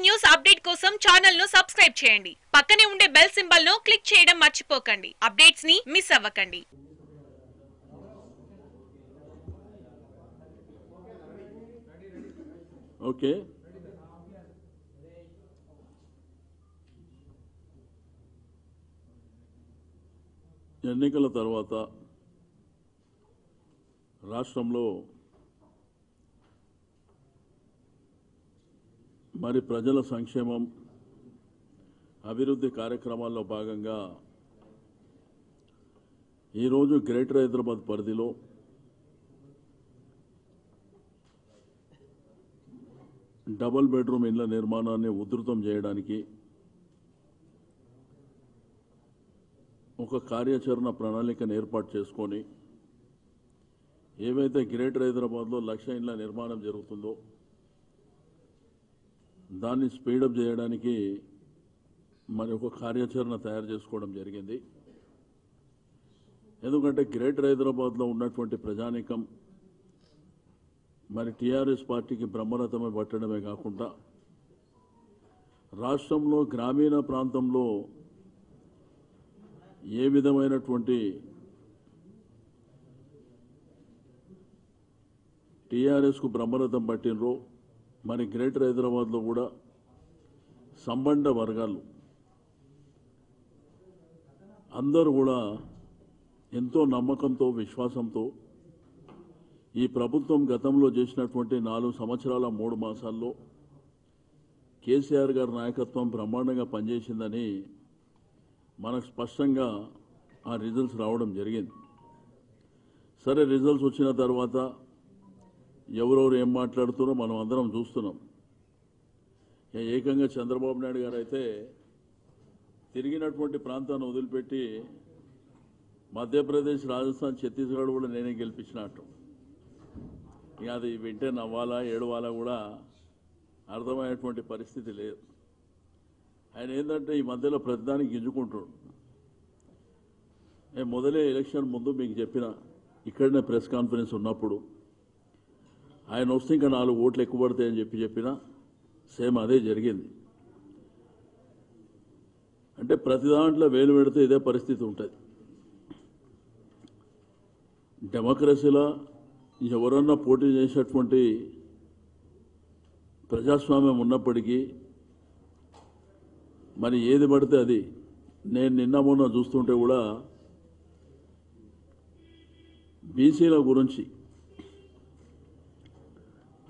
News update కోసం channel ను subscribe చేయండి. పక్కనే ఉండే బెల్ సింబల్ ను క్లిక్ చేయడం మర్చిపోకండి. అప్డేట్స్ ని మిస్ అవ్వకండి. ఓకే, ఎన్నికల తర్వాత రాష్ట్రంలో మరి ప్రజల సంక్షేమం అభివృద్ధి కార్యక్రమాల్లో భాగంగా ఈరోజు గ్రేటర్ హైదరాబాద్ పరిధిలో డబుల్ బెడ్రూమ్ ఇళ్ల నిర్మాణాన్ని ఉధృతం చేయడానికి ఒక కార్యాచరణ ప్రణాళికను ఏర్పాటు చేసుకొని ఏవైతే గ్రేటర్ హైదరాబాద్లో 1,00,000 ఇళ్ల నిర్మాణం జరుగుతుందో దాన్ని స్పీడప్ చేయడానికి మరి ఒక కార్యాచరణ తయారు చేసుకోవడం జరిగింది. ఎందుకంటే గ్రేటర్ హైదరాబాద్లో ఉన్నటువంటి ప్రజానీకం మరి టీఆర్ఎస్ పార్టీకి బ్రహ్మరథమే పట్టడమే కాకుండా రాష్ట్రంలో గ్రామీణ ప్రాంతంలో ఏ విధమైనటువంటి టీఆర్ఎస్కు బ్రహ్మరథం పట్టినరో మరి గ్రేటర్ హైదరాబాద్లో కూడా సంబంధ వర్గాలు అందరూ కూడా ఎంతో నమ్మకంతో విశ్వాసంతో ఈ ప్రభుత్వం గతంలో చేసినటువంటి 4 సంవత్సరాల 3 మాసాల్లో కేసీఆర్ గారి నాయకత్వం బ్రహ్మాండంగా పనిచేసిందని మనకు స్పష్టంగా ఆ రిజల్ట్స్ రావడం జరిగింది. సరే, రిజల్ట్స్ వచ్చిన తర్వాత ఎవరెవరు ఏం మాట్లాడుతున్నారో మనం అందరం చూస్తున్నాం. ఏకంగా చంద్రబాబు నాయుడు గారు అయితే తిరిగినటువంటి ప్రాంతాన్ని వదిలిపెట్టి మధ్యప్రదేశ్, రాజస్థాన్, ఛత్తీస్గఢ్ కూడా నేనే గెలిపించినట్టు. ఇక అది వింటే నవ్వాలా ఏడవాలా కూడా అర్థమయ్యేటువంటి పరిస్థితి లేదు. ఆయన ఏంటంటే ఈ మధ్యలో ప్రతిదానికి గింజుకుంటాడు. నేను మొదలే ఎలక్షన్ ముందు మీకు చెప్పిన, ఇక్కడనే ప్రెస్ కాన్ఫరెన్స్ ఉన్నప్పుడు ఆయన వస్తే ఇంకా 4 ఓట్లు ఎక్కువ పడతాయని చెప్పిన సేమ్ అదే జరిగింది. అంటే ప్రతి దాంట్లో వేలు పెడితే ఇదే పరిస్థితి ఉంటుంది. డెమోక్రసీలో ఎవరన్నా పోటీ చేసేటువంటి ప్రజాస్వామ్యం ఉన్నప్పటికీ మరి ఏది పడితే అది, నేను నిన్న మొన్న చూస్తుంటే కూడా బీసీల గురించి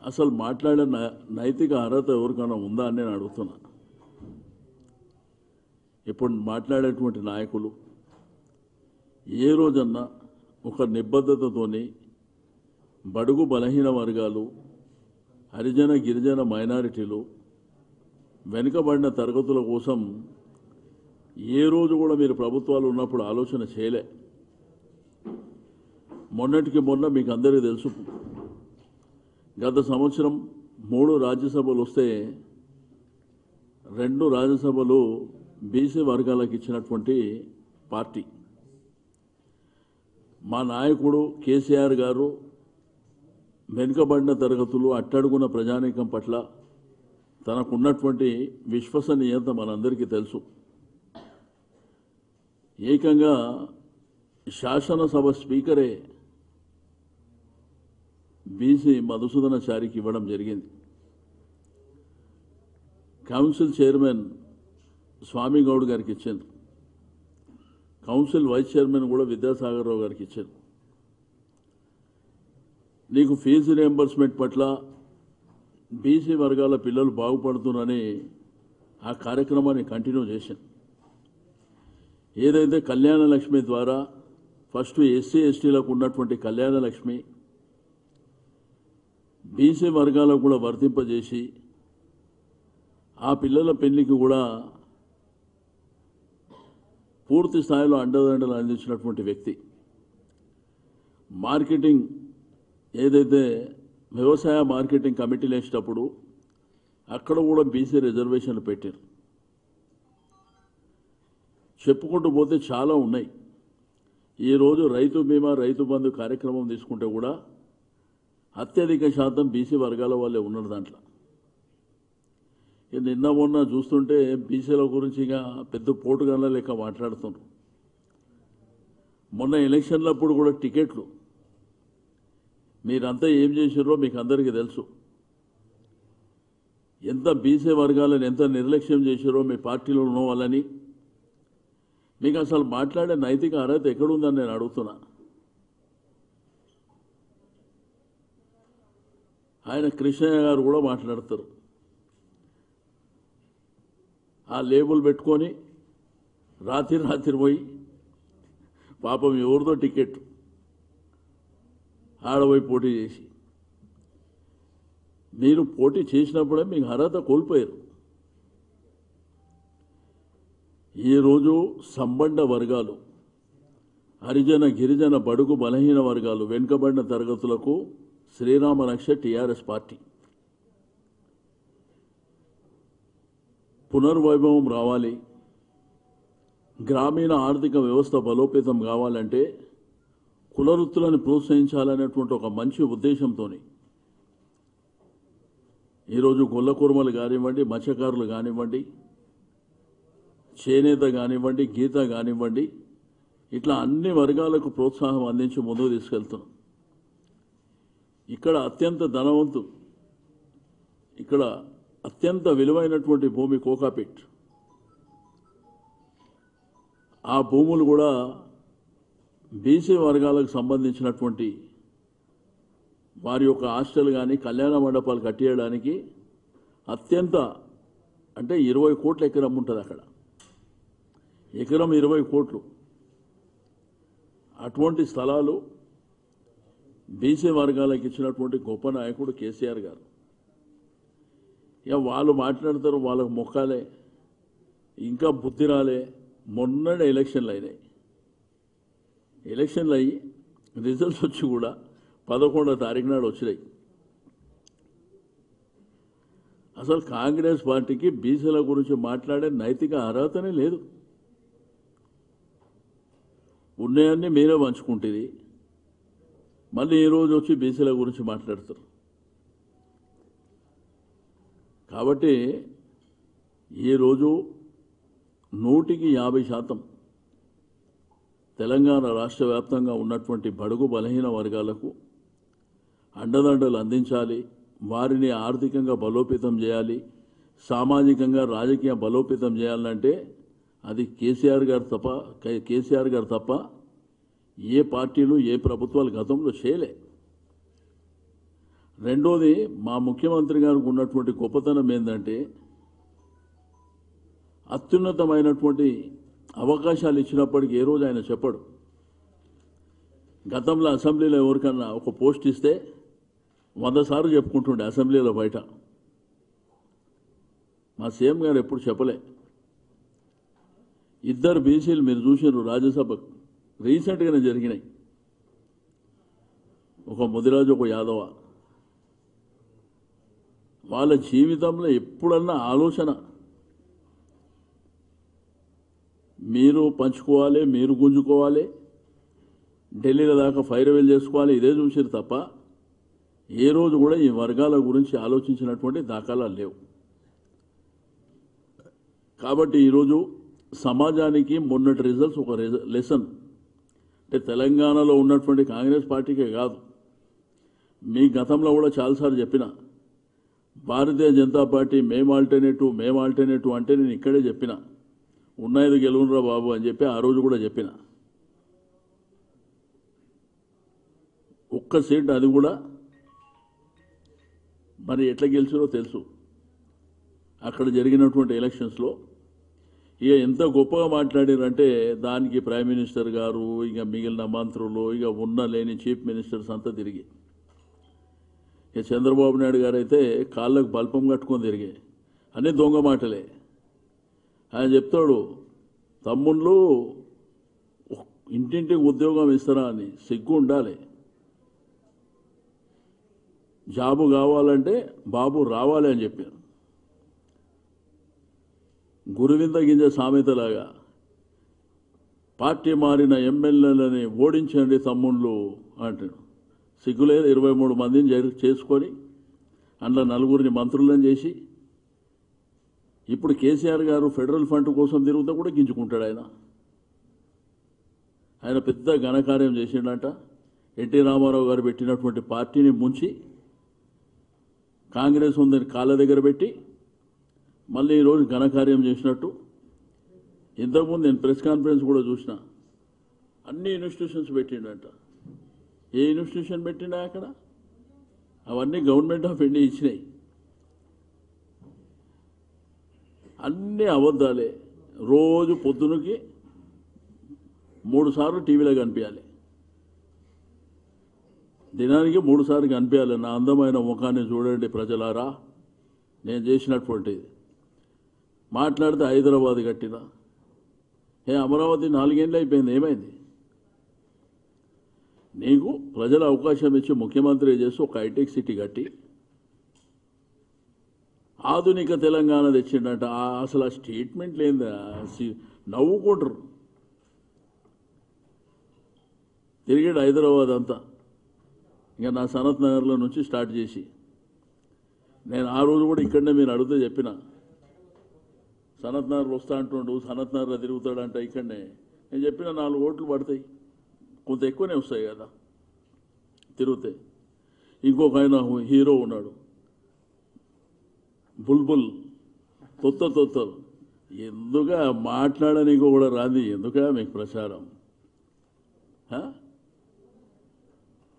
అసలు మాట్లాడే నైతిక అర్హత ఎవరికైనా ఉందా అని నేను అడుగుతున్నా. ఇప్పుడు మాట్లాడేటువంటి నాయకులు ఏ రోజన్నా ఒక నిబద్ధతతోని బడుగు బలహీన వర్గాలు, హరిజన గిరిజన మైనారిటీలు, వెనుకబడిన తరగతుల కోసం ఏ రోజు కూడా మీరు ప్రభుత్వాలు ఉన్నప్పుడు ఆలోచన చేయలే. మొన్నటికి మొన్న మీకు అందరికీ తెలుసు, గత సంవత్సరం 3 రాజ్యసభలు వస్తే 2 రాజ్యసభలు బీసీ వర్గాలకు ఇచ్చినటువంటి పార్టీ మా నాయకుడు కేసీఆర్ గారు. వెనుకబడిన తరగతులు, అట్టడుగున ప్రజానీకం పట్ల తనకున్నటువంటి విశ్వసనీయత మనందరికీ తెలుసు. ఏకంగా శాసనసభ స్పీకరే బీసీ మధుసూదనాచారికి ఇవ్వడం జరిగింది. కౌన్సిల్ చైర్మన్ స్వామి గౌడ్ గారికి ఇచ్చారు. కౌన్సిల్ వైస్ చైర్మన్ కూడా విద్యాసాగర్ రావు గారికి ఇచ్చారు. నీకు ఫీజు రియంబర్స్మెంట్ పట్ల బీసీ వర్గాల పిల్లలు బాగుపడుతున్నారని ఆ కార్యక్రమాన్ని కంటిన్యూ చేశాను. ఏదైతే కళ్యాణ లక్ష్మి ద్వారా ఫస్ట్ ఎస్సీ ఎస్టీలకు ఉన్నటువంటి కళ్యాణ లక్ష్మి బీసీ వర్గాలకు కూడా వర్తింపజేసి ఆ పిల్లల పెళ్లికి కూడా పూర్తి స్థాయిలో అండదండలు అందించినటువంటి వ్యక్తి. మార్కెటింగ్ ఏదైతే వ్యవసాయ మార్కెటింగ్ కమిటీలు వేసేటప్పుడు అక్కడ కూడా బీసీ రిజర్వేషన్లు పెట్టారు. చెప్పుకుంటూ పోతే చాలా ఉన్నాయి. ఈరోజు రైతు బీమా, రైతు బంధు కార్యక్రమం తీసుకుంటే కూడా అత్యధిక శాతం బీసీ వర్గాల వాళ్ళే ఉన్నారు దాంట్లో. నిన్న మొన్న చూస్తుంటే బీసీల గురించి ఇక పెద్ద పోటుగాళ్ళ లెక్క మాట్లాడుతున్నారు. మొన్న ఎలక్షన్లప్పుడు కూడా టికెట్లు మీరంతా ఏం చేశారో మీకు అందరికీ తెలుసు. ఎంత బీసీ వర్గాలను ఎంత నిర్లక్ష్యం చేశారో మీ పార్టీలో ఉన్న వాళ్ళని. మీకు అసలు మాట్లాడే నైతిక అర్హత ఎక్కడుందని నేను అడుగుతున్నా. ఆయన కృష్ణయ్య గారు కూడా మాట్లాడతారు. ఆ లేబుల్ పెట్టుకొని రాత్రి పోయి పాపం ఎవరితో టికెట్ ఆడపోయి పోటీ చేసి మీరు పోటీ చేసినప్పుడే మీకు అర్హత కోల్పోయారు. ఈరోజు సంబంధ వర్గాలు, హరిజన గిరిజన బడుగు బలహీన వర్గాలు, వెనుకబడిన తరగతులకు శ్రీరామ రక్ష టీఆర్ఎస్ పార్టీ పునర్వైభవం రావాలి, గ్రామీణ ఆర్థిక వ్యవస్థ బలోపేతం కావాలంటే కులవృత్తులను ప్రోత్సహించాలనేటువంటి ఒక మంచి ఉద్దేశంతో ఈరోజు గొల్ల కుర్మలు కానివ్వండి, మత్స్యకారులు కానివ్వండి, చేనేత కానివ్వండి, గీత కానివ్వండి, ఇట్లా అన్ని వర్గాలకు ప్రోత్సాహం అందించి ముందుకు తీసుకెళ్తున్నాం. ఇక్కడ అత్యంత ధనవంతులు, ఇక్కడ అత్యంత విలువైనటువంటి భూమి కోకాపేట్. ఆ భూములు కూడా బీసీ వర్గాలకు సంబంధించినటువంటి వారి యొక్క హాస్టల్ కానీ కళ్యాణ మండపాలు కట్టేయడానికి అత్యంత అంటే 20 కోట్ల ఎకరం ఉంటుంది అక్కడ. ఎకరం 20 కోట్లు. అటువంటి స్థలాలు బీసీ వర్గాలకు ఇచ్చినటువంటి గొప్ప నాయకుడు కేసీఆర్ గారు. ఇక వాళ్ళు మాట్లాడతారు, వాళ్ళకు మొక్కాలే, ఇంకా బుద్ధి రాలే. మొన్ననే ఎలక్షన్లు అయినాయి. ఎలక్షన్లు అయ్యి రిజల్ట్స్ వచ్చి కూడా 11వ తారీఖు నాడు వచ్చినాయి. అసలు కాంగ్రెస్ పార్టీకి బీసీల గురించి మాట్లాడే నైతిక అర్హతనే లేదు. ఉన్నాయన్నీ మీరే పంచుకుంటుంది, మళ్ళీ ఈరోజు వచ్చి బీసీల గురించి మాట్లాడతారు. కాబట్టి ఈరోజు 100% తెలంగాణ రాష్ట్ర వ్యాప్తంగా ఉన్నటువంటి బడుగు బలహీన వర్గాలకు అండదండలు అందించాలి, వారిని ఆర్థికంగా బలోపేతం చేయాలి, సామాజికంగా రాజకీయ బలోపేతం చేయాలంటే అది కేసీఆర్ గారు తప్ప ఏ పార్టీలు ఏ ప్రభుత్వాలు గతంలో చేయలే. రెండోది, మా ముఖ్యమంత్రి గారికి ఉన్నటువంటి గొప్పతనం ఏంటంటే అత్యున్నతమైనటువంటి అవకాశాలు ఇచ్చినప్పటికీ ఏ రోజు ఆయన చెప్పడు. గతంలో అసెంబ్లీలో ఎవరికన్నా ఒక పోస్ట్ ఇస్తే 100 సార్లు చెప్పుకుంటుండే అసెంబ్లీలో బయట. మా సీఎం గారు ఎప్పుడు చెప్పలే. 2 బీసీలు మీరు చూసారు రాజ్యసభ రీసెంట్గానే జరిగినాయి. ఒక ముదిరాజు, ఒక యాదవ. వాళ్ళ జీవితంలో ఎప్పుడన్నా ఆలోచన మీరు పంచుకోవాలి, మీరు గుంజుకోవాలి, ఢిల్లీలో దాకా ఫైర్వేల్ చేసుకోవాలి, ఇదే చూసారు తప్ప ఏ రోజు కూడా ఈ వర్గాల గురించి ఆలోచించినటువంటి దాఖలాలు లేవు. కాబట్టి ఈరోజు సమాజానికి మొన్నటి రిజల్ట్స్ ఒక లెసన్. అంటే తెలంగాణలో ఉన్నటువంటి కాంగ్రెస్ పార్టీకే కాదు, మీ గతంలో కూడా చాలాసార్లు చెప్పిన భారతీయ జనతా పార్టీ మేము ఆల్టర్నేటివ్ అంటే నేను ఇక్కడే చెప్పిన ఉన్నది గెలువునరా బాబు అని చెప్పి ఆ రోజు కూడా చెప్పిన. ఒక్క సీట్ అది కూడా మరి ఎట్లా గెలిచారో తెలుసు. అక్కడ జరిగినటువంటి ఎలక్షన్స్లో ఇక ఎంత గొప్పగా మాట్లాడారంటే దానికి ప్రైమ్ మినిస్టర్ గారు, ఇక మిగిలిన మంత్రులు, ఇక ఉన్న లేని చీఫ్ మినిస్టర్స్ అంతా తిరిగి, ఇక చంద్రబాబు నాయుడు గారు అయితే కాళ్ళకు బల్పం కట్టుకొని తిరిగే అన్నీ దొంగ మాటలే. ఆయన చెప్తాడు, తమ్ముళ్ళు ఇంటింటికి ఉద్యోగం ఇస్తారా అని సిగ్గు ఉండాలి. జాబు కావాలంటే బాబు రావాలి అని చెప్పారు. గురువింద గింజ సామెతలాగా పార్టీ మారిన ఎమ్మెల్యేలని ఓడించండి తమ్ముళ్ళు అంటాడు. సిగ్గులేదు. 23 మందిని చేసుకొని అందులో 4 మంత్రులను చేసి ఇప్పుడు కేసీఆర్ గారు ఫెడరల్ ఫండ్ కోసం తిరుగుతా కూడా గింజుకుంటాడు ఆయన పెద్ద ఘనకార్యం చేసిండట. ఎన్టీ రామారావు గారు పెట్టినటువంటి పార్టీని ముంచి కాంగ్రెస్ ఉందని కాళ్ళ దగ్గర పెట్టి మళ్ళీ ఈరోజు ఘనకార్యం చేసినట్టు. ఇంతకుముందు నేను ప్రెస్ కాన్ఫరెన్స్ కూడా చూసిన, అన్ని ఇన్స్టిట్యూషన్స్ పెట్టిండట. ఏ ఇన్స్టిట్యూషన్ పెట్టిండా అక్కడ? అవన్నీ గవర్నమెంట్ ఆఫ్ ఇండియా ఇచ్చినాయి. అన్నీ అబద్ధాలే. రోజు పొద్దునకి 3 సార్లు టీవీలో కనిపించాలి, దినానికి 3 సార్లు కనిపించాలి. నా అందమైన ముఖాన్ని చూడండి ప్రజలారా, నేను చేసినటువంటిది. మాట్లాడితే హైదరాబాద్ కట్టినా, అమరావతి 4 ఏళ్ళు అయిపోయింది, ఏమైంది? నీకు ప్రజల అవకాశం ఇచ్చి ముఖ్యమంత్రి చేసి ఒక హైటెక్ సిటీ కట్టి ఆధునిక తెలంగాణ తెచ్చిండట. అసలు ఆ స్టేట్మెంట్ లేదా? నవ్వుకుంటారు. తిరిగాడు హైదరాబాద్ అంతా. ఇంకా నా సనత్ నగర్లో నుంచి స్టార్ట్ చేసి, నేను ఆ రోజు కూడా ఇక్కడనే మీరు అడిగితే చెప్పిన, సనత్ నగర్ వస్తా అంటుండు, సనత్ నగర్లో తిరుగుతాడంట. ఇక్కడనే నేను చెప్పిన 4 ఓట్లు పడతాయి, కొంత ఎక్కువనే వస్తాయి కదా తిరిగితే. ఇంకొక ఆయన హీరో ఉన్నాడు, బుల్బుల్ తొత్తలు. ఎందుగా మాట్లాడనీకు కూడా రాంది, ఎందుక మీకు ప్రచారం?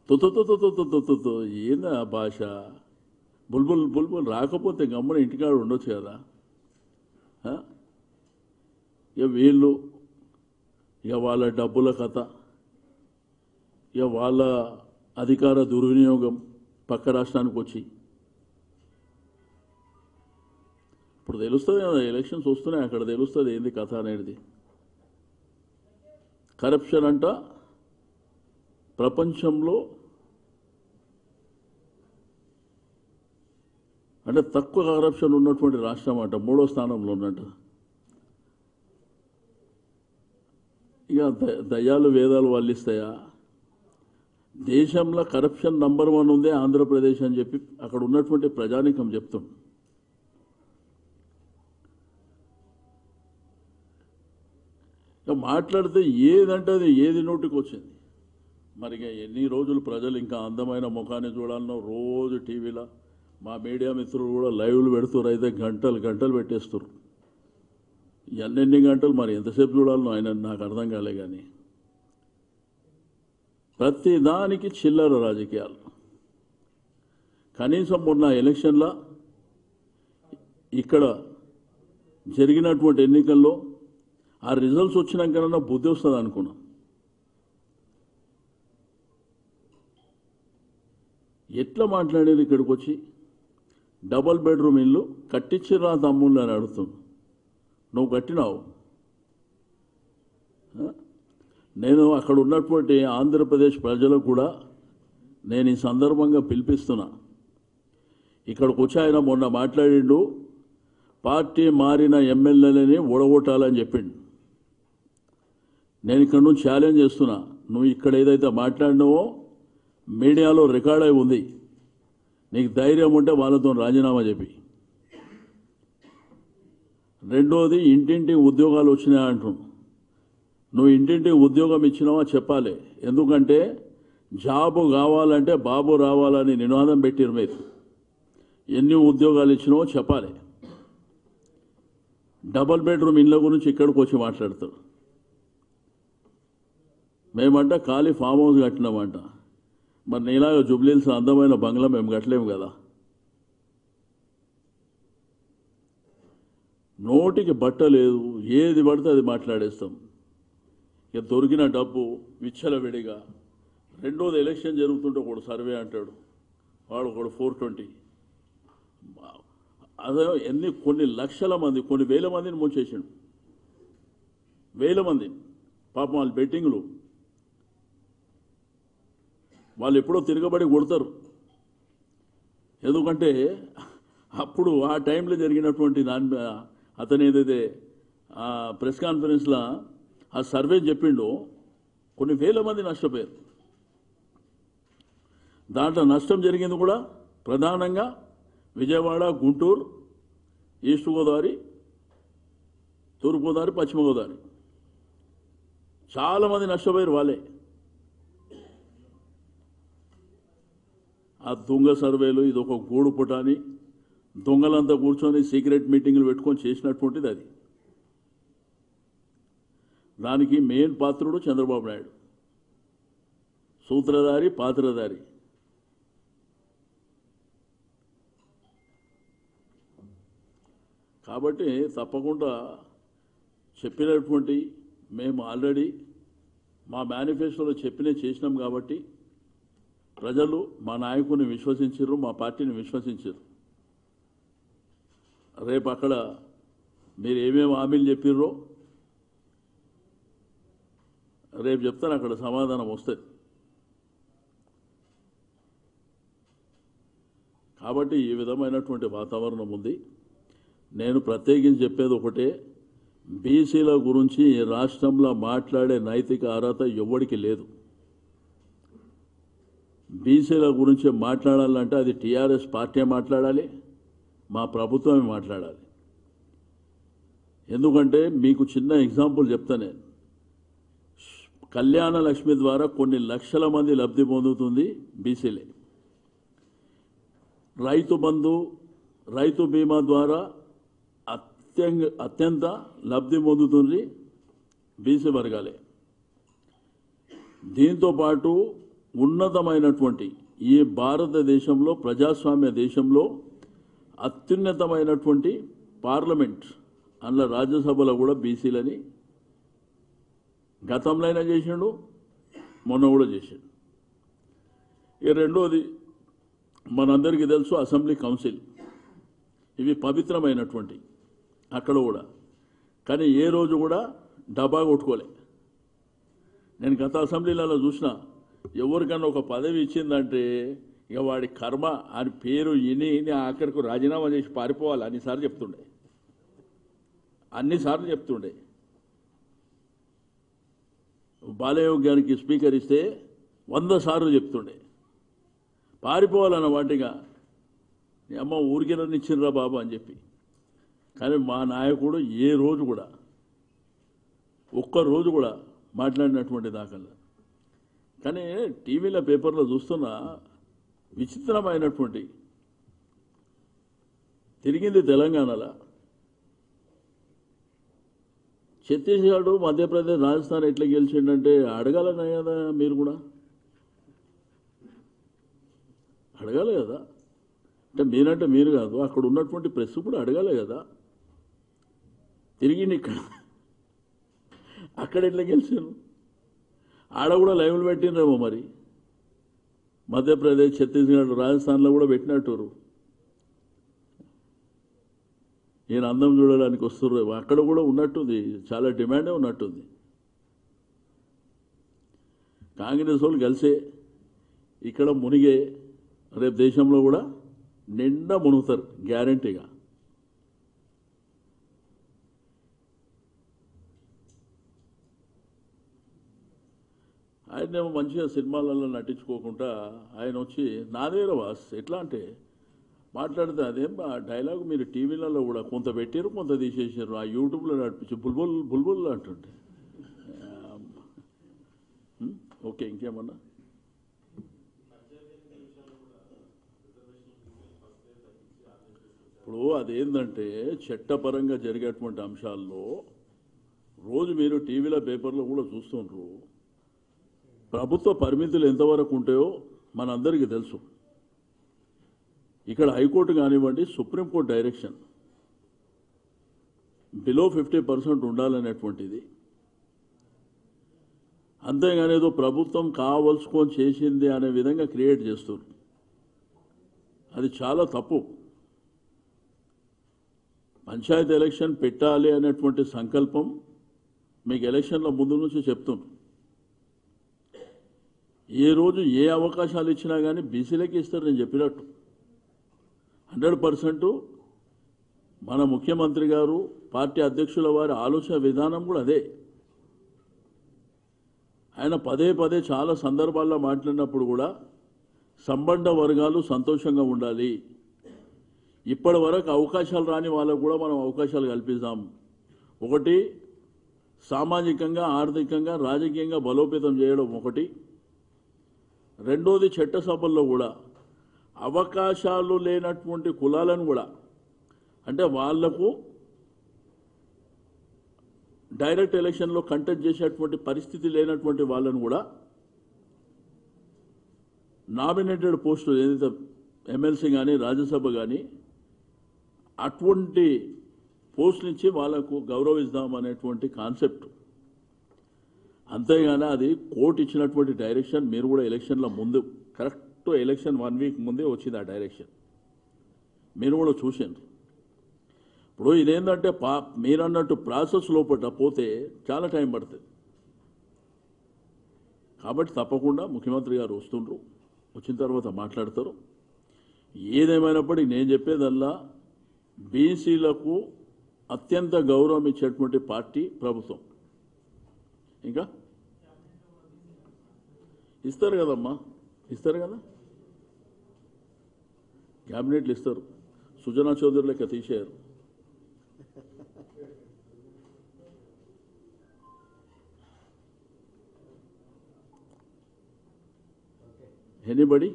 తొత్తు ఏందా భాష? బుల్బుల్ బుల్బుల్ రాకపోతే గమ్మున ఇంటికాడ ఉండొచ్చు కదా. ఇక వీళ్ళు ఇక వాళ్ళ డబ్బుల కథ, ఇక వాళ్ళ అధికార దుర్వినియోగం పక్క రాష్ట్రానికి వచ్చి ఇప్పుడు తెలుస్తుంది కదా. ఎలక్షన్స్ వస్తున్నాయి, అక్కడ తెలుస్తుంది ఏంది కథ అనేది. కరప్షన్ అంట ప్రపంచంలో అంటే తక్కువ కరప్షన్ ఉన్నటువంటి రాష్ట్రం అంట 3వ స్థానంలో ఉన్నట్టు. ఇక దయ్యాలు వేదాలు వల్లిస్తాయా? దేశంలో కరప్షన్ నంబర్ 1 ఉంది ఆంధ్రప్రదేశ్ అని చెప్పి అక్కడ ఉన్నటువంటి ప్రజానికం చెప్తాం. మాట్లాడితే ఏదంటే అది ఏది నోటికి వచ్చింది. మరి ఎన్ని రోజులు ప్రజలు ఇంకా అందమైన ముఖాన్ని చూడాలనో రోజు టీవీలో మా మీడియా మిత్రులు కూడా లైవ్లు పెడుతున్నారు. అయితే గంటలు పెట్టేస్తారు. ఎన్ని గంటలు మరి ఎంతసేపు చూడాలనో ఆయన నాకు అర్థం కాలే. కానీ ప్రతి దానికి చిల్లర రాజకీయాలు. కనీసం మొన్న ఎలక్షన్లో ఇక్కడ జరిగినటువంటి ఎన్నికల్లో ఆ రిజల్ట్స్ వచ్చినాకన్నా బుద్ధి వస్తుంది అనుకున్నాం. ఎట్లా మాట్లాడేది? ఇక్కడికి వచ్చి డబల్ బెడ్రూమ్ ఇల్లు కట్టించిరా తమ్ముళ్ళు అని అడుగుతున్నాను. నువ్వు కట్టినావు? నేను అక్కడ ఉన్నటువంటి ఆంధ్రప్రదేశ్ ప్రజలకు కూడా నేను ఈ సందర్భంగా పిలిపిస్తున్నా. ఇక్కడికి వచ్చి ఆయన మొన్న మాట్లాడిండు, పార్టీ మారిన ఎమ్మెల్యేలని ఓడగొట్టాలని చెప్పిండు. నేను ఇక్కడ నుంచి ఛాలెంజ్ చేస్తున్నా, నువ్వు ఇక్కడ ఏదైతే మాట్లాడినావో మీడియాలో రికార్డ్ అయి ఉంది. నీకు ధైర్యం ఉంటే వాళ్ళతో రాజీనామా చెప్పి. రెండోది, ఇంటింటి ఉద్యోగాలు వచ్చినాయి అంటున్నావు. నువ్వు ఇంటింటి ఉద్యోగం ఇచ్చినావా చెప్పాలి. ఎందుకంటే జాబు కావాలంటే బాబు రావాలని నినాదం పెట్టిరు మీరు. ఎన్ని ఉద్యోగాలు ఇచ్చినావో చెప్పాలి. డబల్ బెడ్రూమ్ ఇళ్ళ గురించి ఇక్కడికి వచ్చి మాట్లాడతారు. మేమంట ఖాళీ ఫామ్ హౌస్ కట్టినామంట. మరి నీలాగా జుబ్లీహిల్స్ అందమైన బంగ్లా మేము కట్టలేము కదా. నోటికి బట్ట లేదు, ఏది పడితే అది మాట్లాడేస్తాం. ఇక దొరికిన డబ్బు విచ్చలవిడిగా. రెండోది, ఎలక్షన్ జరుగుతుంటే ఒకడు సర్వే అంటాడు, వాడు ఒకడు 420. అదే కొన్ని లక్షల మంది, కొన్ని వేల మందిని ముంచేసాడు. వేల మంది పాపం వాళ్ళు బెట్టింగ్లు. వాళ్ళు ఎప్పుడో తిరగబడి కొడతారు. ఎందుకంటే అప్పుడు ఆ టైంలో జరిగినటువంటి అతను ఏదైతే ప్రెస్ కాన్ఫరెన్స్లో ఆ సర్వే చెప్పిండో కొన్ని వేల మంది నష్టపోయారు. దాంట్లో నష్టం జరిగింది కూడా ప్రధానంగా విజయవాడ, గుంటూరు, ఈస్ట్ గోదావరి, తూర్పుగోదావరి పశ్చిమ గోదావరి చాలామంది నష్టపోయారు వాళ్ళే. ఆ దొంగ సర్వేలు ఇది ఒక గూడు పుటాని దొంగలంతా కూర్చొని సీక్రెట్ మీటింగ్లు పెట్టుకొని చేసినటువంటిది అది. దానికి మెయిన్ పాత్రుడు చంద్రబాబు నాయుడు, సూత్రధారి పాత్రధారి. కాబట్టి తప్పకుండా చెప్పినటువంటి మేము ఆల్రెడీ మా మేనిఫెస్టోలో చేసినాం కాబట్టి ప్రజలు మా నాయకుని విశ్వసించారు, మా పార్టీని విశ్వసించారు. రేపు అక్కడ మీరు ఏమేమి హామీలు చెప్పిర్రో రేపు చెప్తాను, అక్కడ సమాధానం వస్తుంది. కాబట్టి ఈ విధమైనటువంటి వాతావరణం ఉంది. నేను ప్రత్యేకించి చెప్పేది ఒకటే, బీసీల గురించి ఈ రాష్ట్రంలో మాట్లాడే నైతిక అర్హత ఎవ్వడికి లేదు. బీసీల గురించి మాట్లాడాలంటే అది టీఆర్ఎస్ పార్టీ మాట్లాడాలి, మా ప్రభుత్వమే మాట్లాడాలి. ఎందుకంటే మీకు చిన్న ఎగ్జాంపుల్ చెప్తా నేను. కళ్యాణ లక్ష్మి ద్వారా కొన్ని లక్షల మంది లబ్ధి పొందుతుంది బీసీలే. రైతు బంధు, రైతు బీమా ద్వారా అత్యంత లబ్ధి పొందుతుంది బీసీ వర్గాలే. దీంతో పాటు ఉన్నతమైనటువంటి ఈ భారతదేశంలో ప్రజాస్వామ్య దేశంలో అత్యున్నతమైనటువంటి పార్లమెంట్ అందులో రాజ్యసభలో కూడా బీసీలని గతంలో చేసిండు, మొన్న కూడా చేసిండు. ఇక రెండోది మనందరికీ తెలుసు అసెంబ్లీ కౌన్సిల్, ఇవి పవిత్రమైనటువంటి అక్కడ కూడా. కానీ ఏ రోజు కూడా డబ్బా కొట్టుకోలే. నేను గత అసెంబ్లీలలో చూసిన, ఎవరికన్నా ఒక పదవి ఇచ్చిందంటే ఇక వాడి కర్మ అని పేరు ఇని ఆఖరికి రాజీనామా చేసి పారిపోవాలి అన్నిసార్లు చెప్తుండే. బాలయోగ్యానికి స్పీకర్ ఇస్తే 100 సార్లు చెప్తుండే పారిపోవాలన్న వాటిగా, అమ్మ ఊరికెళ్ళనిచ్చిర్రా బాబు అని చెప్పి. కానీ మా నాయకుడు ఏ రోజు కూడా ఒక్కరోజు కూడా మాట్లాడినటువంటి దాఖలా. కానీ టీవీలో పేపర్లో చూస్తున్న విచిత్రమైనటువంటి తిరిగింది తెలంగాణలో, ఛత్తీస్గఢ్, మధ్యప్రదేశ్, రాజస్థాన్ ఎట్లా గెలిచిండంటే అడగాలన్నా కదా, మీరు కూడా అడగాలి కదా. అంటే మీరంటే మీరు కాదు, అక్కడ ఉన్నటువంటి ప్రెస్ కూడా అడగాలి కదా. తిరిగి అక్కడ ఎట్లా గెలిచారు, ఆడ కూడా లైవ్లు పెట్టినరేమో మరి. మధ్యప్రదేశ్, ఛత్తీస్గఢ్, రాజస్థాన్లో కూడా పెట్టినట్టు. ఈయన అందం చూడడానికి వస్తున్నారు, అక్కడ కూడా ఉన్నట్టుంది, చాలా డిమాండే ఉన్నట్టుంది. కాంగ్రెస్ వాళ్ళు కలిసే ఇక్కడ మునిగే, రేపు దేశంలో కూడా నిండా మునుగుతారు గ్యారంటీగా. ఆయనేమో మంచిగా సినిమాలలో నటించుకోకుండా ఆయన వచ్చి నాదేరా వాస్ ఎట్లా అంటే మాట్లాడితే, అదేం డైలాగ్ మీరు టీవీలలో కూడా కొంత పెట్టారు, కొంత తీసేసారు, ఆ యూట్యూబ్లో నడిపించి బుల్బుల్ బుల్బుల్ అంటుంటే. ఓకే, ఇంకేమన్నా? ఇప్పుడు అదేంటంటే చట్టపరంగా జరిగేటువంటి అంశాల్లో రోజు మీరు టీవీలో పేపర్లో కూడా చూస్తుండ్రు. ప్రభుత్వ పరిమితులు ఎంతవరకు ఉంటాయో మనందరికీ తెలుసు. ఇక్కడ హైకోర్టు కానివ్వండి, సుప్రీంకోర్టు డైరెక్షన్ బిలో 50% ఉండాలనేటువంటిది. అంతేగాని ఏదో ప్రభుత్వం కావలసుకొని చేసింది అనే విధంగా క్రియేట్ చేస్తారు. అది చాలా తప్పు. పంచాయతీ ఎలక్షన్ పెట్టాలి అనేటువంటి సంకల్పం మీకు ఎలక్షన్ల ముందు నుంచి చెప్తున్నాం. ఏ రోజు ఏ అవకాశాలు ఇచ్చినా కానీ బీసీలకి ఇస్తారు. నేను చెప్పినట్టు 100% మన ముఖ్యమంత్రి గారు, పార్టీ అధ్యక్షుల వారి ఆలోచన విధానం కూడా అదే. ఆయన పదే పదే చాలా సందర్భాల్లో మాట్లాడినప్పుడు కూడా సంబంధ వర్గాలు సంతోషంగా ఉండాలి, ఇప్పటి వరకు అవకాశాలు రాని వాళ్ళకు కూడా మనం అవకాశాలు కల్పిస్తాం, ఒకటి సామాజికంగా, ఆర్థికంగా, రాజకీయంగా బలోపేతం చేయడం ఒకటి. రెండోది చట్టసభల్లో కూడా అవకాశాలు లేనటువంటి కులాలను కూడా, అంటే వాళ్లకు డైరెక్ట్ ఎలక్షన్లో కంటెస్ట్ చేసేటువంటి పరిస్థితి లేనటువంటి వాళ్ళను కూడా నామినేటెడ్ పోస్టులు ఏదైతే ఎమ్మెల్సీ కానీ రాజ్యసభ కానీ అటువంటి పోస్టులు ఇచ్చి వాళ్లకు గౌరవిద్దాం అనేటువంటి కాన్సెప్ట్. అంతేగాని అది కోర్టు ఇచ్చినటువంటి డైరెక్షన్. మీరు కూడా ఎలక్షన్ల ముందు కరెక్ట్ ఎలక్షన్ 1 వీక్ ముందే వచ్చింది ఆ డైరెక్షన్, మీరు కూడా చూసిండ్రు. ఇప్పుడు ఇదేంటంటే మీరు అన్నట్టు ప్రాసెస్ లోపల పోతే చాలా టైం పడుతుంది. కాబట్టి తప్పకుండా ముఖ్యమంత్రి గారు వస్తుండ్రు, వచ్చిన తర్వాత మాట్లాడతారు. ఏదేమైనప్పటికీ నేను చెప్పేదల్లా బీసీలకు అత్యంత గౌరవం ఇచ్చేటువంటి పార్టీ ప్రభుత్వం. ఇంకా ఇస్తారు కదమ్మా, ఇస్తారు కదా, క్యాబినెట్లు ఇస్తారు. సుజనా చౌదరి లెక్క తీసేయారు. ఎనీబడి?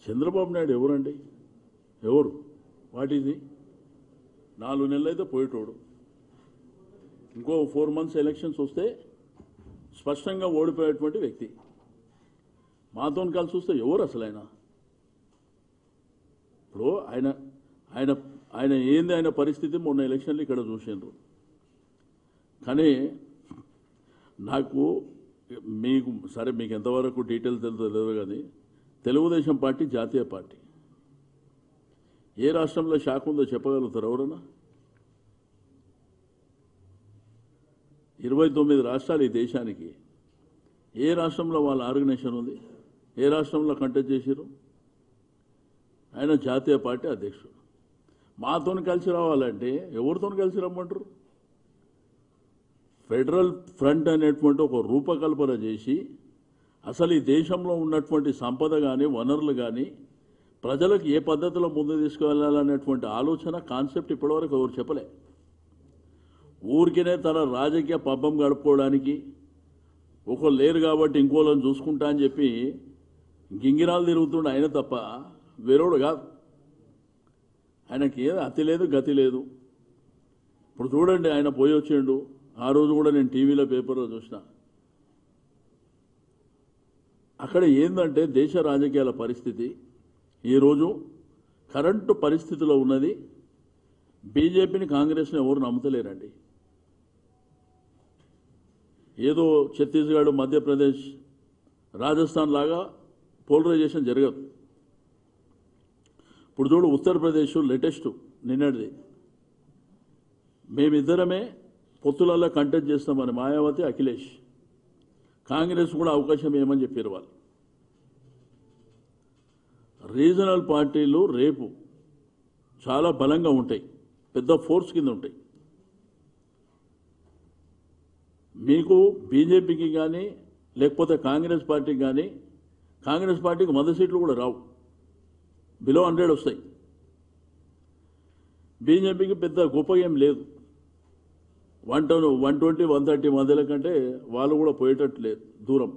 చంద్రబాబు నాయుడు ఎవరండి? ఎవరు? వాటిది 4 నెలలు అయితే పోయేటోడు. ఇంకో 4 months ఎలక్షన్స్ వస్తే స్పష్టంగా ఓడిపోయేటువంటి వ్యక్తి. మాతో కలిసి వస్తే ఎవరు అసలు ఆయన? ఇప్పుడు ఆయన ఏంది ఆయన పరిస్థితి మొన్న ఎలక్షన్లు ఇక్కడ చూసిండ్రు. కానీ నాకు మీకు సరే మీకు ఎంతవరకు డీటెయిల్ తెలియదు కానీ తెలుగుదేశం పార్టీ జాతీయ పార్టీ. ఏ రాష్ట్రంలో శాఖ ఉందో చెప్పగలుగుతారు ఎవరన్నా? 29 రాష్ట్రాలు ఈ దేశానికి. ఏ రాష్ట్రంలో వాళ్ళ ఆర్గనైజేషన్ ఉంది? ఏ రాష్ట్రంలో కంటెస్ట్ చేశారు? ఆయన జాతీయ పార్టీ అధ్యక్షుడు. మాతో కలిసి రావాలంటే ఎవరితో కలిసి రమ్మంటారు? ఫెడరల్ ఫ్రంట్ అనేటువంటి ఒక రూపకల్పన చేసి అసలు ఈ దేశంలో ఉన్నటువంటి సంపద కానీ వనరులు కానీ ప్రజలకు ఏ పద్ధతిలో ముందు తీసుకువెళ్ళాలనేటువంటి ఆలోచన కాన్సెప్ట్ ఇప్పటివరకు ఎవరు చెప్పలే. ఊరికినే తన రాజకీయ పబ్బం గడుపుకోవడానికి ఒకరు లేరు కాబట్టి ఇంకోళ్ళని చూసుకుంటా అని చెప్పి గింగిరాలు తిరుగుతుండే ఆయన తప్ప వేరేవాడు కాదు. ఆయనకి అతి లేదు గతి లేదు. ఇప్పుడు చూడండి ఆయన పోయి వచ్చిండు. ఆ రోజు కూడా నేను టీవీలో పేపర్లో చూసిన. అక్కడ ఏందంటే దేశ రాజకీయాల పరిస్థితి ఈరోజు కరెంటు పరిస్థితిలో ఉన్నది. బీజేపీని కాంగ్రెస్ని ఎవరు నమ్ముతలేరండి. ఏదో ఛత్తీస్గఢ్, మధ్యప్రదేశ్, రాజస్థాన్ లాగా పోలరైజేషన్ జరగదు. ఇప్పుడు చూడు ఉత్తరప్రదేశ్ లేటెస్ట్ నిన్నటిది, మేమిద్దరమే పొత్తులలో కంటెస్ట్ చేస్తామని మాయావతి, అఖిలేష్. కాంగ్రెస్ కూడా అవకాశం ఏమని చెప్పారు వాళ్ళు. రీజనల్ పార్టీలు రేపు చాలా బలంగా ఉంటాయి, పెద్ద ఫోర్స్ కింద ఉంటాయి. మీకు బీజేపీకి కానీ లేకపోతే కాంగ్రెస్ పార్టీకి కానీ, కాంగ్రెస్ పార్టీకి 100 సీట్లు కూడా రావు, బిలో 100 వస్తాయి. బీజేపీకి పెద్ద గొప్ప ఏం లేదు. 120, 130 మధ్యల కంటే వాళ్ళు కూడా పోయేటట్టు లేదు దూరం.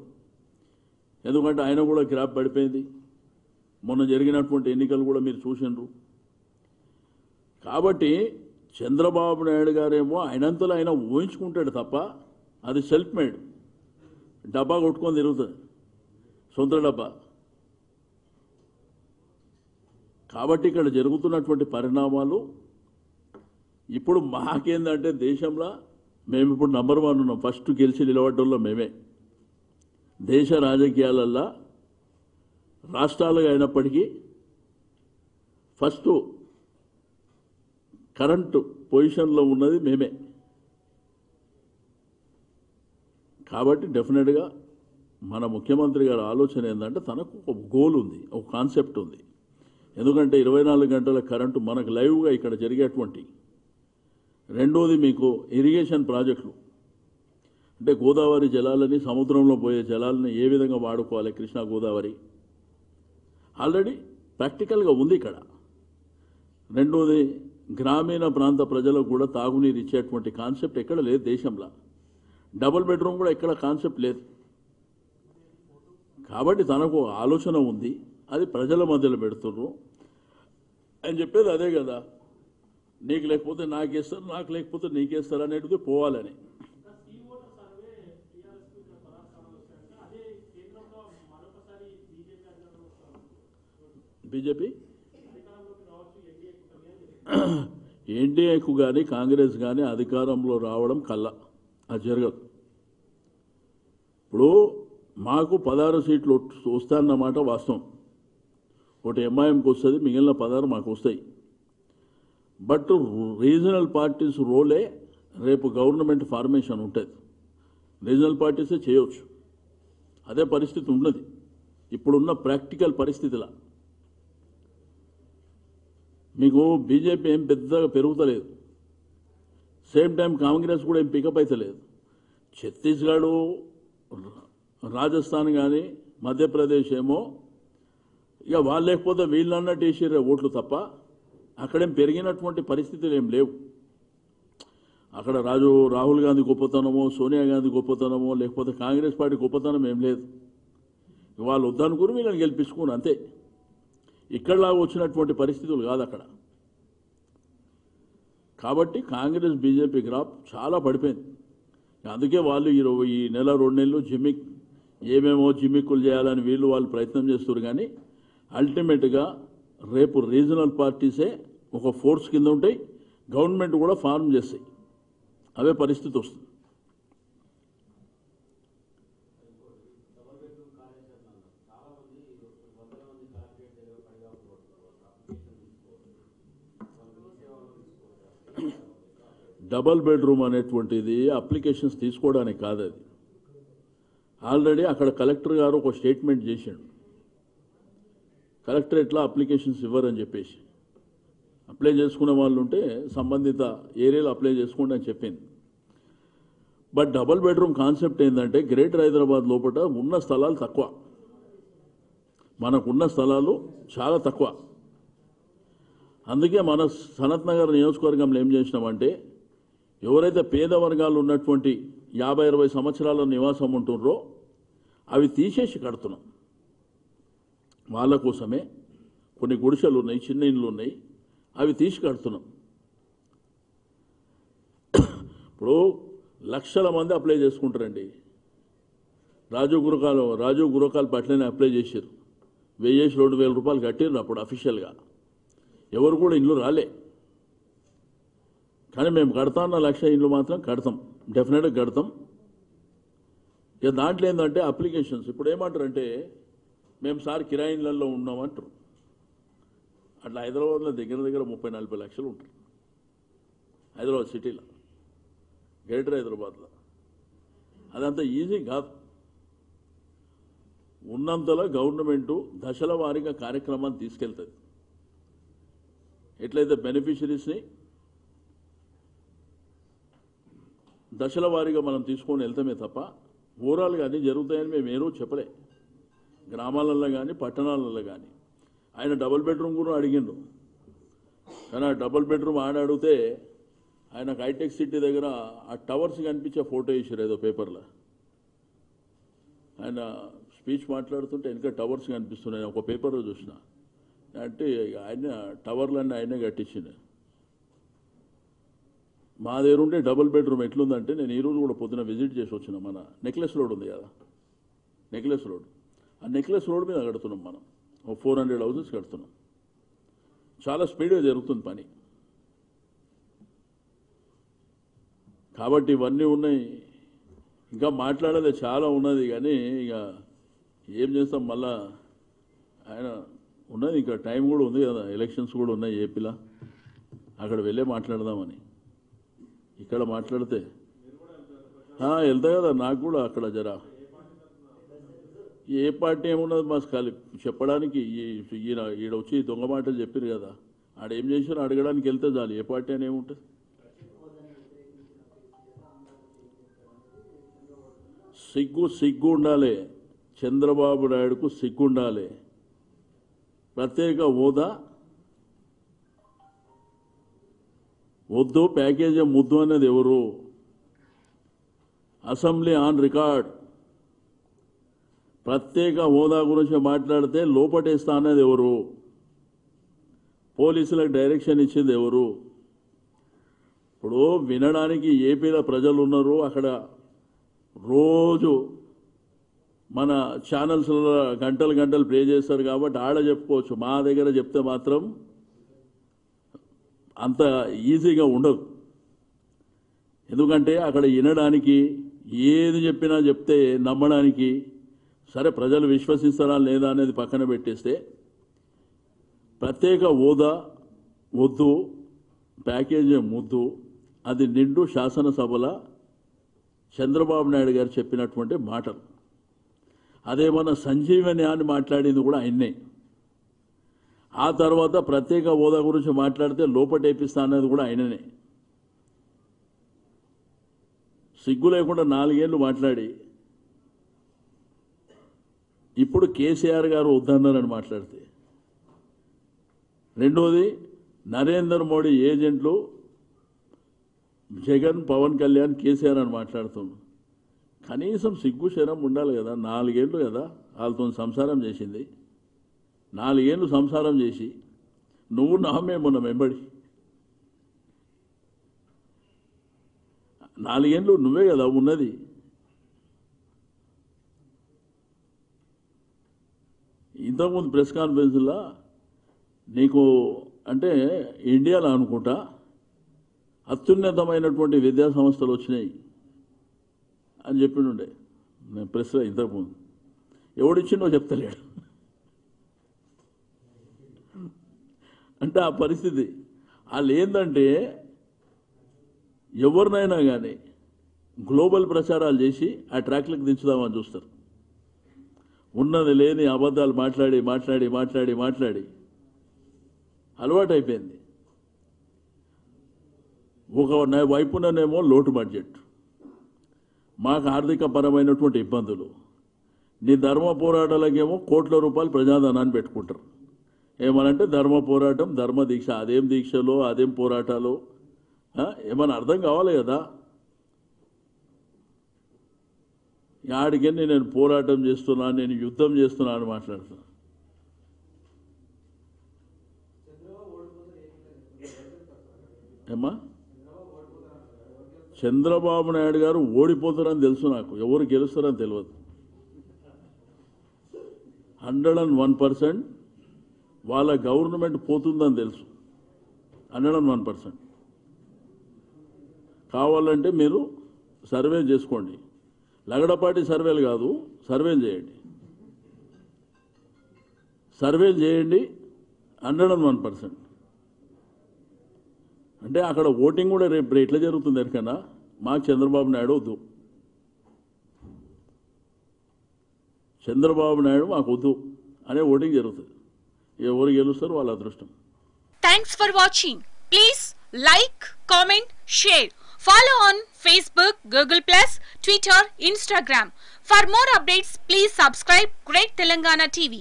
ఎందుకంటే ఆయన కూడా గ్రాప్ పడిపోయింది. మొన్న జరిగినటువంటి ఎన్నికలు కూడా మీరు చూసినారు. కాబట్టి చంద్రబాబు నాయుడు గారేమో ఆయనంతలో ఆయన ఊహించుకుంటాడు తప్ప అది సెల్ఫ్ మేడ్. డబ్బా కొట్టుకొని తిరుగుతుంది, సొంత డబ్బా. కాబట్టి ఇక్కడ జరుగుతున్నటువంటి పరిణామాలు ఇప్పుడు మాకేందంటే దేశంలో మేము ఇప్పుడు నంబర్ 1 ఉన్నాం. ఫస్ట్ గెలిచి నిలబడ్డంలో మేమే. దేశ రాజకీయాలల్లో రాష్ట్రాలుగా అయినప్పటికీ ఫస్ట్ కరెంటు పొజిషన్లో ఉన్నది మేమే. కాబట్టి డెఫినెట్గా మన ముఖ్యమంత్రి గారి ఆలోచన ఏంటంటే తనకు ఒక గోల్ ఉంది, ఒక కాన్సెప్ట్ ఉంది. ఎందుకంటే 24 గంటల కరెంటు మనకు లైవ్గా ఇక్కడ జరిగేటువంటి. రెండోది మీకు ఇరిగేషన్ ప్రాజెక్టులు అంటే గోదావరి జలాలని, సముద్రంలో పోయే జలాలని ఏ విధంగా వాడుకోవాలి కృష్ణా గోదావరి ఆల్రెడీ ప్రాక్టికల్గా ఉంది ఇక్కడ. రెండోది, గ్రామీణ ప్రాంత ప్రజలకు కూడా తాగునీరు ఇచ్చేటువంటి కాన్సెప్ట్ ఎక్కడ లేదు దేశంలో. డబుల్ బెడ్రూమ్ కూడా ఎక్కడ కాన్సెప్ట్ లేదు. కాబట్టి తనకు ఆలోచన ఉంది, అది ప్రజల మధ్యలో పెడుతుర్రు అని చెప్పేది అదే కదా. నీకు లేకపోతే నాకేస్తారు, నాకు లేకపోతే నీకేస్తారు అనేది పోవాలని. బీజేపీ ఎన్డీఏకు కానీ కాంగ్రెస్ కానీ అధికారంలో రావడం కల్లా అది జరగదు. ఇప్పుడు మాకు 16 సీట్లు వస్తాయన్నమాట వాస్తవం. ఒకటి ఎంఐఎంకి వస్తుంది, మిగిలిన 16 మాకు వస్తాయి. బట్ రీజనల్ పార్టీస్ రోలే రేపు గవర్నమెంట్ ఫార్మేషన్ ఉంటుంది. రీజనల్ పార్టీసే చేయవచ్చు. అదే పరిస్థితి ఉన్నది ఇప్పుడున్న ప్రాక్టికల్ పరిస్థితిలో. మీకు బీజేపీ ఏం పెద్దగా పెరుగుతలేదు, సేమ్ టైం కాంగ్రెస్ కూడా ఏం పికప్ అవుతలేదు. ఛత్తీస్గఢ్, రాజస్థాన్ కానీ మధ్యప్రదేశ్ ఏమో ఇక వాళ్ళు లేకపోతే వీళ్ళన్నట్టు వేసిర్రే ఓట్లు తప్ప అక్కడేం పెరిగినటువంటి పరిస్థితులు ఏం లేవు. అక్కడ రాహుల్ గాంధీ గొప్పతనమో, సోనియా గాంధీ గొప్పతనమో, లేకపోతే కాంగ్రెస్ పార్టీ గొప్పతనం ఏం లేదు. వాళ్ళు వద్దనుకుని వీళ్ళని గెలిపించుకుని అంతే. ఇక్కడలాగా వచ్చినటువంటి పరిస్థితులు కాదు అక్కడ. కాబట్టి కాంగ్రెస్ బీజేపీ గ్రాఫ్ చాలా పడిపోయింది. అందుకే వాళ్ళు ఈ నెల 2 నెలలు ఏమేమో జిమ్మిక్కులు చేయాలని వాళ్ళు ప్రయత్నం చేస్తారు. కానీ అల్టిమేట్గా రేపు రీజనల్ పార్టీసే ఒక ఫోర్స్ కింద ఉంటాయి, గవర్నమెంట్ కూడా ఫార్మ్ చేస్తాయి. అవే పరిస్థితి వస్తుంది. డబల్ బెడ్రూమ్ అనేటువంటిది అప్లికేషన్స్ తీసుకోవడానికి కాదు. అది ఆల్రెడీ అక్కడ కలెక్టర్ గారు ఒక స్టేట్మెంట్ చేశాడు, కలెక్టరేట్లో అప్లికేషన్స్ ఇవ్వరని చెప్పేసి. అప్లై చేసుకునే వాళ్ళు ఉంటే సంబంధిత ఏరియాలో అప్లై చేసుకోండి అని చెప్పింది. బట్ డబల్ బెడ్రూమ్ కాన్సెప్ట్ ఏంటంటే గ్రేటర్ హైదరాబాద్ లోపల ఉన్న స్థలాలు తక్కువ, మనకున్న స్థలాలు చాలా తక్కువ. అందుకే మన సనత్ నగర్ నియోజకవర్గంలో ఏం చేసినామంటే ఎవరైతే పేద వర్గాలు ఉన్నటువంటి 50-60 సంవత్సరాల నివాసం ఉంటున్నారో అవి తీసేసి కడుతున్నాం. వాళ్ళ కోసమే కొన్ని గుడిసెలు ఉన్నాయి, చిన్న ఇండ్లు ఉన్నాయి, అవి తీసి కడుతున్నాం. ఇప్పుడు లక్షల మంది అప్లై చేసుకుంటారండి. రాజీవ్ గురకాలు పట్లనే అప్లై చేశారు. 1000-2000 రూపాయలు కట్టారు అప్పుడు అఫీషియల్గా. ఎవరు కూడా ఇండ్లు రాలే. కానీ మేము కడతాన్న 1,00,000 ఇండ్లు మాత్రం కడతాం, డెఫినెట్గా కడతాం. ఇక దాంట్లో ఏంటంటే అప్లికేషన్స్ ఇప్పుడు ఏమంటారంటే మేము సార్ కిరాయి ఇళ్లలో ఉన్నామంటారు. అట్లా హైదరాబాద్లో దగ్గర 30-40 లక్షలు ఉంటారు. హైదరాబాద్ సిటీలో, గ్రేటర్ హైదరాబాద్లో అదంతా ఈజీ కాదు. ఉన్నంతలో గవర్నమెంటు దశల వారీగా కార్యక్రమాన్ని తీసుకెళ్తుంది. ఎట్లయితే బెనిఫిషరీస్ని దశల వారీగా మనం తీసుకొని వెళ్తామే తప్ప ఓవరాల్గా అన్నీ జరుగుతాయని మేము ఏరూ చెప్పలే. గ్రామాలలో కానీ పట్టణాలలో కానీ ఆయన డబుల్ బెడ్రూమ్ కూడా అడిగిండు. కానీ ఆ డబుల్ బెడ్రూమ్ అడిగితే ఆయనకు హైటెక్ సిటీ దగ్గర ఆ టవర్స్ కనిపించే ఫోటో వేసారు ఏదో పేపర్లో. ఆయన స్పీచ్ మాట్లాడుతుంటే వెనక టవర్స్ కనిపిస్తున్నాయి, ఒక పేపర్లో చూసిన. అంటే ఆయన టవర్లన్నీ ఆయనే కట్టించింది. మా దగ్గర ఉండే డబుల్ బెడ్రూమ్ ఎట్లుందంటే నేను ఈరోజు కూడా పొద్దున విజిట్ చేసి వచ్చిన. మన నెక్లెస్ రోడ్ ఉంది కదా, నెక్లెస్ రోడ్, ఆ నెక్లెస్ రోడ్ మీద కడుతున్నాం మనం. 400 హౌసెస్ కడుతున్నాం. చాలా స్పీడ్గా జరుగుతుంది పని. కాబట్టి ఇవన్నీ ఉన్నాయి. ఇంకా మాట్లాడేది చాలా ఉన్నది కానీ ఇక ఏం చేస్తాం. మళ్ళా ఆయన ఉన్నది, ఇంకా టైం కూడా ఉంది కదా, ఎలక్షన్స్ కూడా ఉన్నాయి ఏపీలో. అక్కడ వెళ్ళే మాట్లాడదామని. ఇక్కడ మాట్లాడితే వెళ్తా కదా, నాకు కూడా అక్కడ జరా ఏ పార్టీ ఏమున్నది మా చెప్పడానికి. ఈడ వచ్చి దొంగ మాటలు చెప్పారు కదా, ఆడేం చేశారో అడగడానికి వెళ్తే చాలు. ఏ పార్టీ అని ఏముంటుంది. సిగ్గు ఉండాలి. చంద్రబాబు నాయుడుకు సిగ్గు ఉండాలి. ప్రత్యేక హోదా వద్దు, ప్యాకేజీ ముద్దు అనేది ఎవరు? Assembly on record. ప్రత్యేక హోదా గురించి మాట్లాడితే లోపటేస్తా అనేది ఎవరు? పోలీసులకు డైరెక్షన్ ఇచ్చింది ఎవరు? ఇప్పుడు వినడానికి ఏపీలో ప్రజలు ఉన్నారు. అక్కడ రోజు మన ఛానల్స్లో గంటలు ప్లే చేస్తారు కాబట్టి ఆడ చెప్పుకోవచ్చు. మా దగ్గర చెప్తే మాత్రం అంత ఈజీగా ఉండదు. ఎందుకంటే అక్కడ వినడానికి ఏది చెప్పినా చెప్తే నమ్మడానికి, సరే ప్రజలు విశ్వసిస్తారా లేదా అనేది పక్కన పెట్టేస్తే, ప్రత్యేక హోదా వద్దు, ప్యాకేజీ ముద్దు, అది నిండు శాసనసభల చంద్రబాబు నాయుడు గారు చెప్పినటువంటి మాటలు. అదేమన్నా సంజీవని అని మాట్లాడింది కూడా ఆయన్నే. ఆ తర్వాత ప్రత్యేక హోదా గురించి మాట్లాడితే లోపటేపిస్తా అనేది కూడా ఆయననే. సిగ్గు లేకుండా 4 ఏళ్ళు మాట్లాడి ఇప్పుడు కేసీఆర్ గారు వద్దన్నారని మాట్లాడితే, రెండోది నరేంద్ర మోడీ ఏజెంట్లు జగన్, పవన్ కళ్యాణ్, కేసీఆర్ అని మాట్లాడుతున్నాడు. కనీసం సిగ్గు శరం ఉండాలి కదా. 4 ఏళ్ళు కదా వాళ్ళతో సంసారం చేసింది. 4 ఏళ్ళు సంసారం చేసి నువ్వు నామేమున్న వెంబడి 4 ఏళ్ళు నువ్వే కదా ఉన్నది. ఇంతకుముందు ప్రెస్ కాన్ఫరెన్స్లో నీకు అంటే ఇండియాలో అనుకుంటా అత్యున్నతమైనటువంటి విద్యా సంస్థలు వచ్చినాయి అని చెప్పిండే నేను ప్రెస్లో. ఇంతకుముందు ఎవడిచ్చిండో చెప్తలేడు. అంటే ఆ పరిస్థితి. వాళ్ళు ఏంటంటే ఎవరినైనా కానీ గ్లోబల్ ప్రచారాలు చేసి ఆ ట్రాక్లకు దించుదామని చూస్తారు. ఉన్నది లేని అబద్ధాలు మాట్లాడి మాట్లాడి మాట్లాడి మాట్లాడి అలవాటు అయిపోయింది. ఒక వైపుననేమో లోటు బడ్జెట్, మాకు ఆర్థిక పరమైనటువంటి ఇబ్బందులు, నీ ధర్మ పోరాటాలకేమో కోట్ల రూపాయలు ప్రజాధనాన్ని పెట్టుకుంటారు. ఏమనంటే ధర్మ పోరాటం, ధర్మ దీక్ష. అదేం దీక్షలో అదేం పోరాటాలు ఏమన్నా అర్థం కావాలి కదా. ఆడికెళ్ళి నేను పోరాటం చేస్తున్నాను, నేను యుద్ధం చేస్తున్నాను అని మాట్లాడుతున్నాను. ఏమ్మా, చంద్రబాబు నాయుడు గారు ఓడిపోతారని తెలుసు నాకు, ఎవరు గెలుస్తారని తెలియదు. 101% వాళ్ళ గవర్నమెంట్ పోతుందని తెలుసు. 101%. కావాలంటే మీరు సర్వే చేసుకోండి. లగడపాటి సర్వేలు కాదు, సర్వేలు చేయండి. సర్వేలు చేయండి. 101%. అంటే అక్కడ ఓటింగ్ కూడా రేపు ఎట్లా జరుగుతుంది ఎరికన్నా, మాకు చంద్రబాబు నాయుడు వద్దు, చంద్రబాబు నాయుడు మాకు వద్దు అనే ఓటింగ్ జరుగుతుంది. ఎవరు గెలుస్తారో వాళ్ళ అదృష్టం. Thanks for watching. Please like, comment, share. Follow on Facebook, Google+, Twitter, Instagram. For more updates, please subscribe Great Telangana TV.